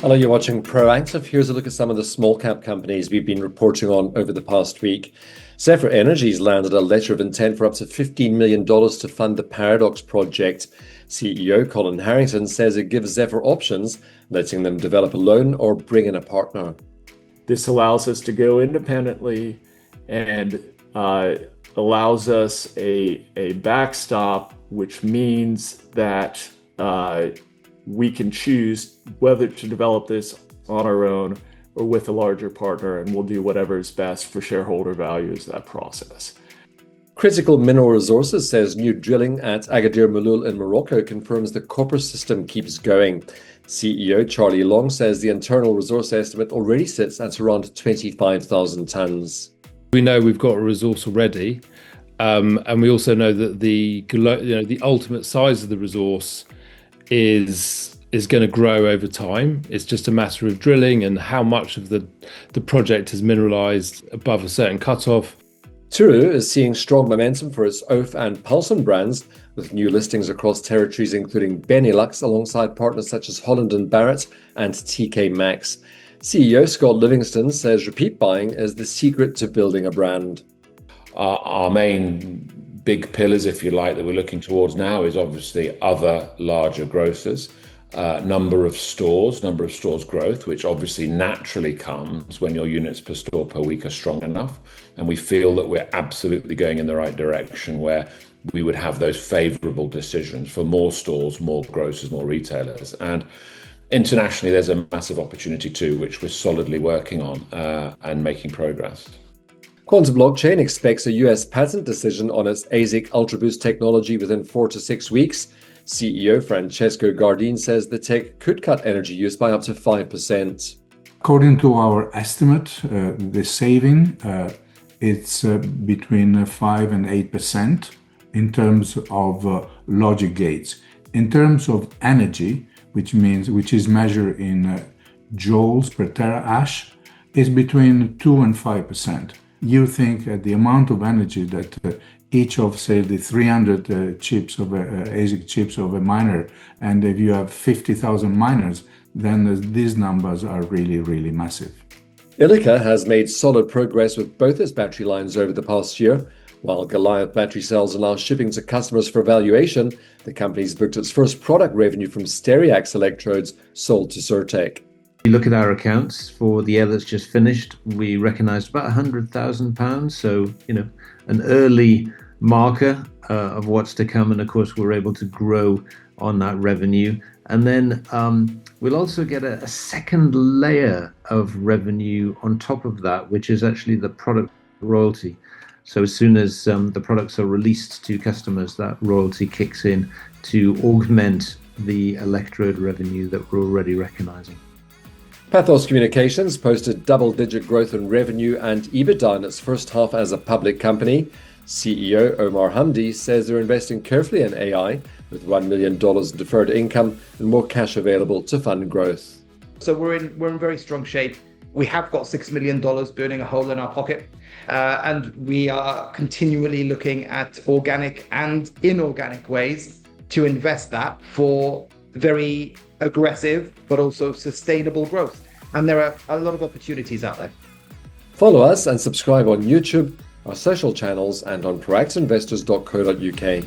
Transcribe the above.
Hello, you're watching Proactive. Here's a look at some of the small cap companies we've been reporting on over the past week. Zephyr Energy's landed a letter of intent for up to $15 million to fund the Paradox project. CEO Colin Harrington says it gives Zephyr options, letting them develop alone or bring in a partner. This allows us to go independently and allows us a backstop, which means that we can choose whether to develop this on our own or with a larger partner, and we'll do whatever is best for shareholder value as that process. Critical Mineral Resources says new drilling at Agadir Melloul in Morocco confirms the copper system keeps going. CEO Charlie Long says the internal resource estimate already sits at around 25,000 tonnes. We know we've got a resource already, and we also know that the ultimate size of the resource is going to grow over time. It's just a matter of drilling and how much of the project is mineralized above a certain cutoff. Tooru is seeing strong momentum for its OAF and Pulsin brands, with new listings across territories including Benelux, alongside partners such as Holland and Barrett and TK Maxx. CEO Scott Livingston says repeat buying is the secret to building a brand. Our main big pillars, if you like, that we're looking towards now is obviously other larger grocers, number of stores growth, which obviously naturally comes when your units per store per week are strong enough. And we feel that we're absolutely going in the right direction where we would have those favorable decisions for more stores, more grocers, more retailers. And internationally, there's a massive opportunity too, which we're solidly working on and making progress. Quantum Blockchain expects a US patent decision on its ASIC UltraBoost technology within 4 to 6 weeks. CEO Francesco Gardin says the tech could cut energy use by up to 5%. According to our estimate, the saving it's between 5 and 8% in terms of logic gates. In terms of energy, which is measured in joules per terahash, is between 2 and 5%. You think the amount of energy that each of, say, the 300 chips of ASIC chips of a miner, and if you have 50,000 miners, then these numbers are really, really massive. Ilika has made solid progress with both its battery lines over the past year. While Goliath battery cells are now shipping to customers for evaluation, the company's booked its first product revenue from Stereax electrodes sold to Certec. You look at our accounts for the year that's just finished, we recognised about £100,000. So, an early marker of what's to come. And of course, we're able to grow on that revenue. And then we'll also get a second layer of revenue on top of that, which is actually the product royalty. So as soon as the products are released to customers, that royalty kicks in to augment the electrode revenue that we're already recognising. Pathos Communications posted double-digit growth in revenue and EBITDA in its first half as a public company. CEO Omar Hamdi says they're investing carefully in AI, with $1 million in deferred income and more cash available to fund growth. So we're in very strong shape. We have got $6 million burning a hole in our pocket, and we are continually looking at organic and inorganic ways to invest that for very aggressive but also sustainable growth. And there are a lot of opportunities out there. Follow us and subscribe on YouTube, our social channels, and on proactiveinvestors.co.uk.